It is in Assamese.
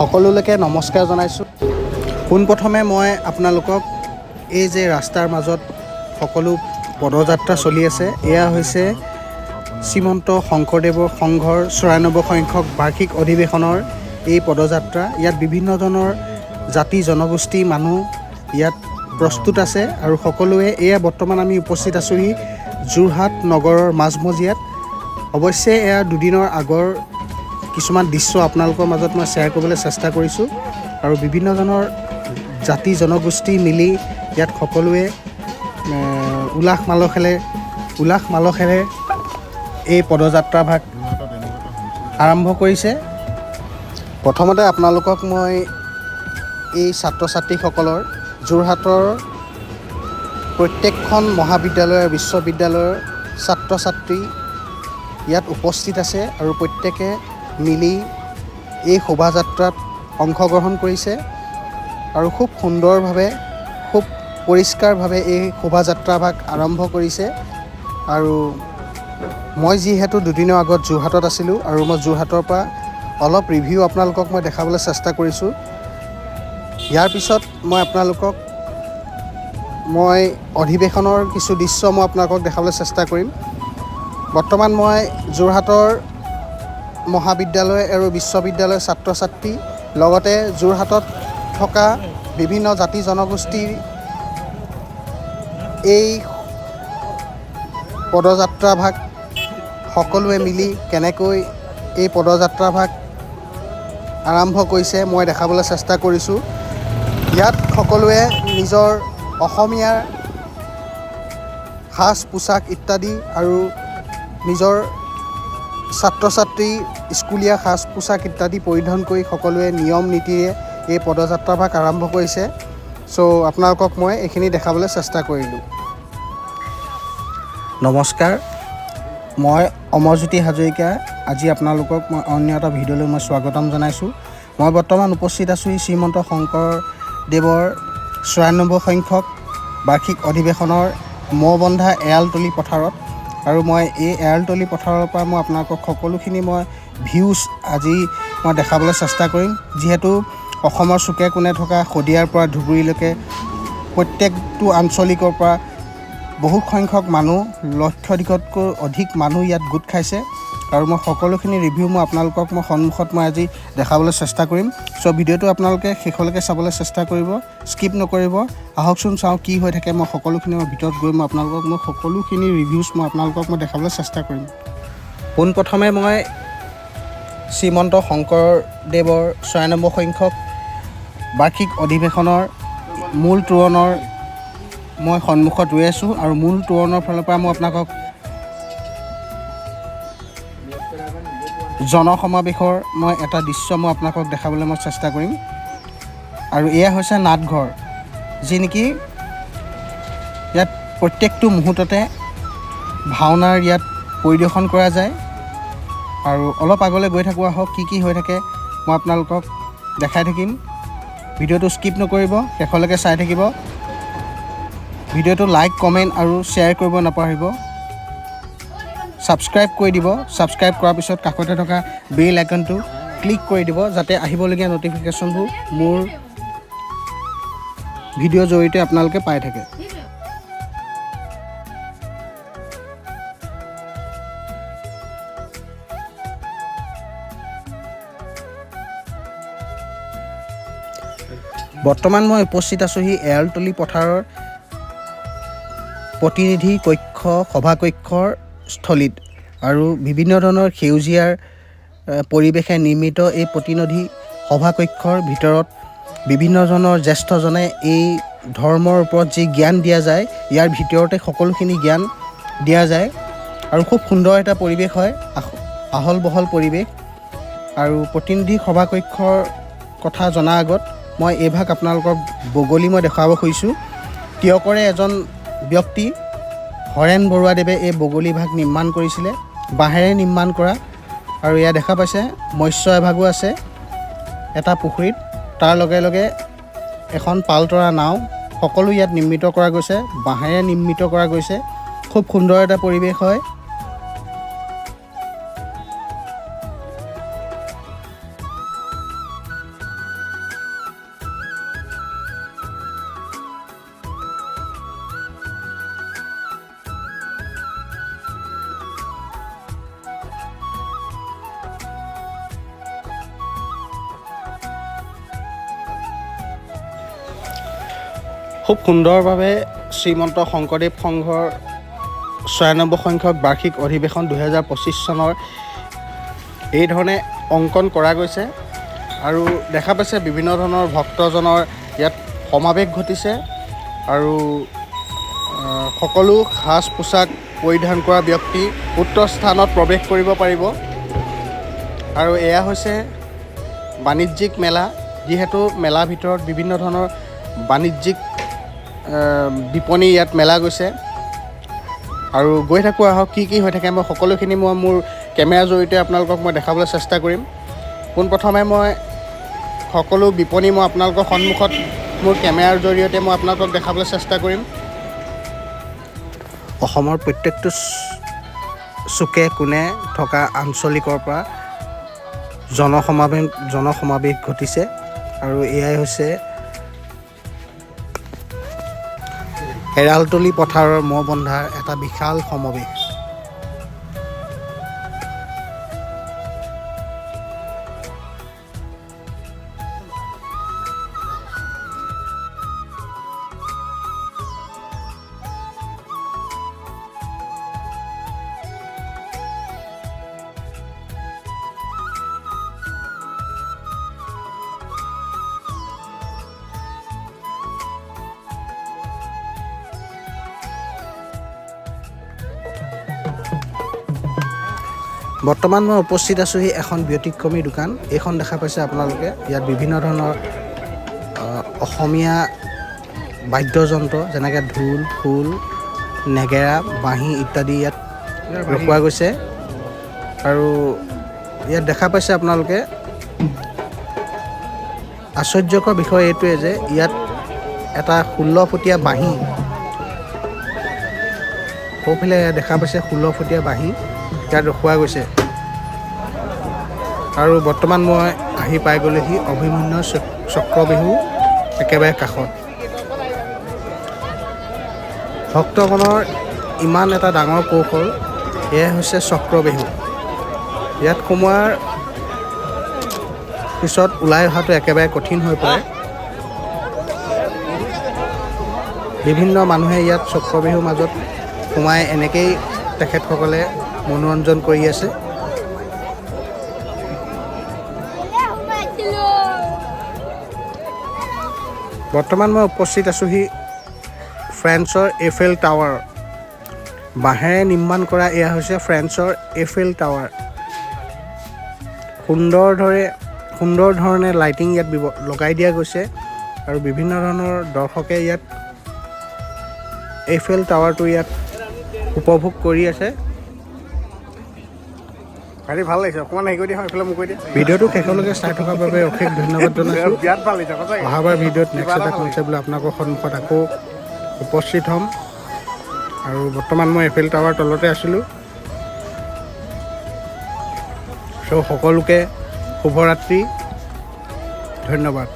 সকলোলৈকে নমস্কাৰ জনাইছোঁ। পোনপ্ৰথমে মই আপোনালোকক এই যে ৰাস্তাৰ মাজত সকলো পদযাত্ৰা চলি আছে, এয়া হৈছে শ্ৰীমন্ত শংকৰদেৱৰ সংঘৰ ৯৪ সংখ্যক বাৰ্ষিক অধিৱেশনৰ এই পদযাত্ৰা। ইয়াত বিভিন্নজনৰ জাতি জনগোষ্ঠী মানুহ ইয়াত প্ৰস্তুত আছে আৰু সকলোৱে এয়া বৰ্তমান আমি উপস্থিত আছোঁহি যোৰহাট নগৰৰ মাজমজিয়াত। অৱশ্যে এয়া দুদিনৰ আগৰ কিছুমান দৃশ্য আপোনালোকৰ মাজত মই শ্বেয়াৰ কৰিবলৈ চেষ্টা কৰিছোঁ আৰু বিভিন্নজনৰ জাতি জনগোষ্ঠী মিলি ইয়াত সকলোৱে উলাহ মালহেৰে এই পদযাত্ৰাভাগ আৰম্ভ কৰিছে। প্ৰথমতে আপোনালোকক মই এই ছাত্ৰ ছাত্ৰীসকলৰ যোৰহাটৰ প্ৰত্যেকখন মহাবিদ্যালয় আৰু বিশ্ববিদ্যালয়ৰ ছাত্ৰ ছাত্ৰী ইয়াত উপস্থিত আছে আৰু প্ৰত্যেকে মিলি এই শোভাযাত্ৰাত অংশগ্ৰহণ কৰিছে আৰু খুব সুন্দৰভাৱে খুব পৰিষ্কাৰভাৱে এই শোভাযাত্ৰাভাগ আৰম্ভ কৰিছে। আৰু মই যিহেতু দুদিনৰ আগত যোৰহাটত আছিলোঁ আৰু মই যোৰহাটৰ পৰা অলপ ৰিভিউ আপোনালোকক মই দেখাবলৈ চেষ্টা কৰিছোঁ। ইয়াৰ পিছত মই আপোনালোকক অধিৱেশনৰ কিছু দৃশ্য মই আপোনালোকক দেখাবলৈ চেষ্টা কৰিম। বৰ্তমান মই যোৰহাটৰ মহাবিদ্যালয় আৰু বিশ্ববিদ্যালয়ৰ ছাত্ৰ ছাত্ৰী লগতে যোৰহাটত থকা বিভিন্ন জাতি জনগোষ্ঠীৰ এই পদযাত্ৰাভাগ সকলোৱে মিলি কেনেকৈ এই পদযাত্ৰাভাগ আৰম্ভ কৰিছে মই দেখাবলৈ চেষ্টা কৰিছোঁ। ইয়াত সকলোৱে নিজৰ অসমীয়াৰ সাজ পোছাক ইত্যাদি আৰু নিজৰ ছাত্ৰ ছাত্ৰী স্কুলীয়া সাজ পোছাক ইত্যাদি পৰিধান কৰি সকলোৱে নিয়ম নীতিৰে এই পদযাত্ৰাভাগ আৰম্ভ কৰিছে। চ' আপোনালোকক মই এইখিনি দেখাবলৈ চেষ্টা কৰিলোঁ। নমস্কাৰ, মই অমৰজ্যোতি হাজৰিকা। আজি আপোনালোকক মই অন্য এটা ভিডিঅ'লৈ মই স্বাগতম জনাইছোঁ। মই বৰ্তমান উপস্থিত আছোঁ শ্ৰীমন্ত শংকৰদেৱৰ ৯৪ সংখ্যক বাৰ্ষিক অধিৱেশনৰ ম'বন্ধা এৰালতলী পথাৰত আৰু মই এই এৰালতলী পথাৰৰ পৰা মই আপোনালোকক সকলোখিনি মই ভিউজ আজি মই দেখাবলৈ চেষ্টা কৰিম। যিহেতু অসমৰ চুকে কোণে থকা শদিয়াৰ পৰা ধুবুৰীলৈকে প্ৰত্যেকটো আঞ্চলিকৰ পৰা বহুত সংখ্যক মানুহ, লক্ষাধিকতকৈ অধিক মানুহ ইয়াত গোট খাইছে আৰু মই সকলোখিনি ৰিভিউ আপোনালোকক সন্মুখত মই আজি দেখাবলৈ চেষ্টা কৰিম। চ' ভিডিঅ'টো আপোনালোকে শেষলৈকে চাবলৈ চেষ্টা কৰিব, স্কিপ নকৰিব। আহকচোন চাওঁ কি হৈ থাকে। মই সকলোখিনি ভিতৰত গৈ আপোনালোকক সকলোখিনি ৰিভিউজ আপোনালোকক দেখাবলৈ চেষ্টা কৰিম। পোনপ্ৰথমে মই শ্ৰীমন্ত শংকৰদেৱৰ ৯৪ সংখ্যক বাৰ্ষিক অধিৱেশনৰ মূল তোৰণৰ মই সন্মুখত ৰৈ আছোঁ আৰু মূল তোৰণৰ ফালৰ পৰা মই আপোনালোকক জনসমাৱেশৰ মই এটা দৃশ্য মই আপোনালোকক দেখাবলৈ মই চেষ্টা কৰিম। আৰু এয়া হৈছে নাটঘৰ, যি নেকি ইয়াত প্ৰত্যেকটো মুহূৰ্ততে ভাওনাৰ ইয়াত পৰিদৰ্শন কৰা যায়। আৰু অলপ আগলৈ গৈ থাকোঁ, আহক কি হৈ থাকে মই আপোনালোকক দেখাই থাকিম। ভিডিঅ'টো স্কিপ নকৰিব, শেষলৈকে চাই থাকিব। ভিডিঅ'টো লাইক কমেণ্ট আৰু শ্বেয়াৰ কৰিব নাপাহৰিব। ছাবস্ক্ৰাইব কৰি দিব। ছাবস্ক্ৰাইব কৰাৰ পিছত কাষতে থকা বেল আইকনটো ক্লিক কৰি দিব, যাতে আহিবলগীয়া ন'টিফিকেশ্যনবোৰ মোৰ ভিডিঅ'ৰ জৰিয়তে আপোনালোকে পাই থাকে। বৰ্তমান মই উপস্থিত আছোঁহি এৰালতলী পথাৰৰ প্ৰতিনিধি কক্ষ সভাকক্ষৰ স্থলীত আৰু বিভিন্ন ধৰণৰ সেউজীয়াৰ পৰিৱেশে নিৰ্মিত এই প্ৰতিনিধি সভাকক্ষৰ ভিতৰত বিভিন্নজনৰ জ্যেষ্ঠজনে এই ধৰ্মৰ ওপৰত যি জ্ঞান দিয়া যায়, ইয়াৰ ভিতৰতে সকলোখিনি জ্ঞান দিয়া যায় আৰু খুব সুন্দৰ এটা পৰিৱেশ হয়, আহল বহল পৰিৱেশ। আৰু প্ৰতিনিধি সভাকক্ষৰ কথা জনাৰ আগত মই এইভাগ আপোনালোকক বগলী মই দেখুৱাব খুজিছোঁ। তিয়কৰে এজন ব্যক্তি হৰেণ বৰুৱাদেৱে এই বগলী ভাগ নিৰ্মাণ কৰিছিলে, বাঁহেৰে নিৰ্মাণ কৰা। আৰু এয়া দেখা পাইছে মৎস্য এভাগো আছে এটা পুখুৰীত, তাৰ লগে লগে এখন পালতৰা নাও, সকলো ইয়াত নিৰ্মিত কৰা গৈছে, বাঁহেৰে নিৰ্মিত কৰা গৈছে। খুব সুন্দৰ এটা পৰিৱেশ হয়। খুব সুন্দৰভাৱে শ্ৰীমন্ত শংকৰদেৱ সংঘৰ ৯৬ সংখ্যক বাৰ্ষিক অধিৱেশন ২০২৫ চনৰ এই ধৰণে অংকন কৰা গৈছে আৰু দেখা পাইছে বিভিন্ন ধৰণৰ ভক্তজনৰ ইয়াত সমাৱেশ ঘটিছে আৰু সকলো সাজ পোছাক পৰিধান কৰা ব্যক্তি উক্ত স্থানত প্ৰৱেশ কৰিব পাৰিব আৰু এয়া হৈছে বাণিজ্যিক মেলা যিহেতু মেলাৰ ভিতৰত বিভিন্ন ধৰণৰ বাণিজ্যিক বিপণী ইয়াত মেলা গৈছে আৰু গৈ থাকোঁ আহক কি হৈ থাকে মই সকলোখিনি মোৰ কেমেৰাৰ জৰিয়তে আপোনালোকক মই দেখাবলৈ চেষ্টা কৰিম পোনপ্ৰথমে মই সকলো বিপণী মই আপোনালোকৰ সন্মুখত মোৰ কেমেৰাৰ জৰিয়তে মই আপোনালোকক দেখাবলৈ চেষ্টা কৰিম অসমৰ প্ৰত্যেকটো চুকে কোণে থকা আঞ্চলিকৰ পৰা জনসমাৱেশ ঘটিছে আৰু এয়াই হৈছে এৰালতলী পথাৰৰ মহ বন্ধাৰ এটা বিশাল সমাৱেশ বৰ্তমান মই উপস্থিত আছোঁহি এখন ব্যতিক্ৰমী দোকান এইখন দেখা পাইছে আপোনালোকে ইয়াত বিভিন্ন ধৰণৰ অসমীয়া বাদ্যযন্ত্ৰ যেনেকৈ ঢোল খোল নেগেৰা বাঁহী ইত্যাদি ইয়াত ৰখোৱা গৈছে আৰু ইয়াত দেখা পাইছে আপোনালোকে আশ্চৰ্যকৰ বিষয় এইটোৱে যে ইয়াত এটা ১৬ ফুটীয়া বাঁহী সৌফালে দেখা পাইছে ১৬ ফুটীয়া বাঁহী ইয়াত ৰখোৱা গৈছে আৰু বৰ্তমান মই আহি পাই গ'লোহি অভিমন্যু চক্ৰবিহু একেবাৰে কাষত ভক্তগণৰ ইমান এটা ডাঙৰ কৌশল এয়াই হৈছে চক্ৰবিহু ইয়াত সোমোৱাৰ পিছত ওলাই অহাটো একেবাৰে কঠিন হৈ পৰে বিভিন্ন মানুহে ইয়াত চক্ৰবিহুৰ মাজত সোমাই এনেকেই তেখেতসকলে মনোৰঞ্জন কৰি আছে বৰ্তমান মই উপস্থিত আছোঁহি ফ্ৰান্সৰ এফেল টাৱাৰ বাঁহেৰে নিৰ্মাণ কৰা এয়া হৈছে ফ্ৰান্সৰ এফেল টাৱাৰ সুন্দৰ ধৰণে লাইটিং ইয়াত লগাই দিয়া গৈছে আৰু বিভিন্ন ধৰণৰ দৰ্শকে ইয়াত এফেল টাৱাৰটো ইয়াত উপভোগ কৰি আছে ভাৰি ভাল লাগিছে অকণমান হেৰি কৰি দিয়া এইফালে মোক কৈ দিয়া ভিডিঅ'টো শেষলৈকে চাই থকাৰ বাবে অশেষ ধন্যবাদ জনাইছোঁ বিৰাট ভাল লাগিছে অহাবাৰ ভিডিঅ'ত নেক্সট এটা কনচেপ্ট লৈ আপোনালোকৰ সন্মুখত আকৌ উপস্থিত হ'ম আৰু বৰ্তমান মই এফেল টাৱাৰ তলতে আছিলোঁ চ' সকলোকে শুভৰাত্ৰি ধন্যবাদ